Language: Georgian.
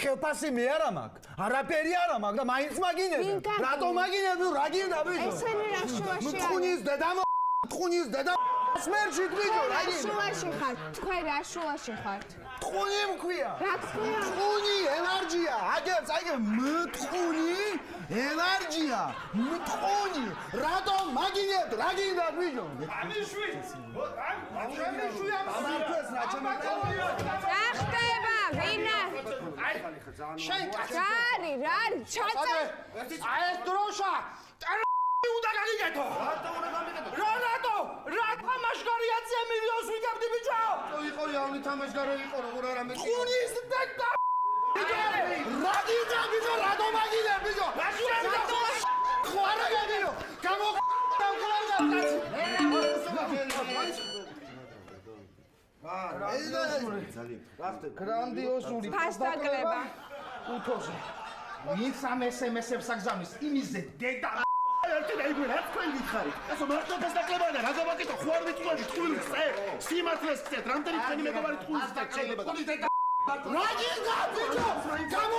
ხელფასი მე არა მაქვს. არაფერი არა მაქვს და მაინც მაგინებ. რატო მაგინებ? რა გინდა ბიჭო? ესენი რა შუაში არის? თხუნის დედა თხუნის დედა სმერჩი ბიჭო რა გინდა? შუაში ხარ? თქვენ რა შუაში ხართ? თხუნი მქვია. რა თქვია? თხუნი ენერგია. აგებს აიგე მთხუნი ენერგია. მთხუნი. რატო მაგინებ? რა გინდა ბიჭო? ამიშვი ამარქვეს რა ჩემეთაურია. რა ხდება? ვინა? შენ რა არის? რა არის? ჩაწე. აი ეს დროშა უნდა გაგიგეთო რატო რა თამაშგარიაცია მილიონს ვიგებდი ბიჭო იყო იავნი თამაშგარე იყო როგორ არ ამე ხუნის და რა გინდა ბიჭო რატო მაგინებ ბიჭო ხო არა გაგინო გამო გრანდიოზული ფასტაკლება. უთოზე ვინც ამ SMS-ებს აგზავნის იმისზე დედა ერთი დაიგო რა თქვენ გითხარით ასო მარტო ფასტაკლებანა რა გავაკეთო ხო არ ვიტყვი ტყუილს წე სიმართლეს წეთ რამდენი თქვენი მეგობარი ტყუილს წეთ შეიძლება რა გინდა ბიჭო გამო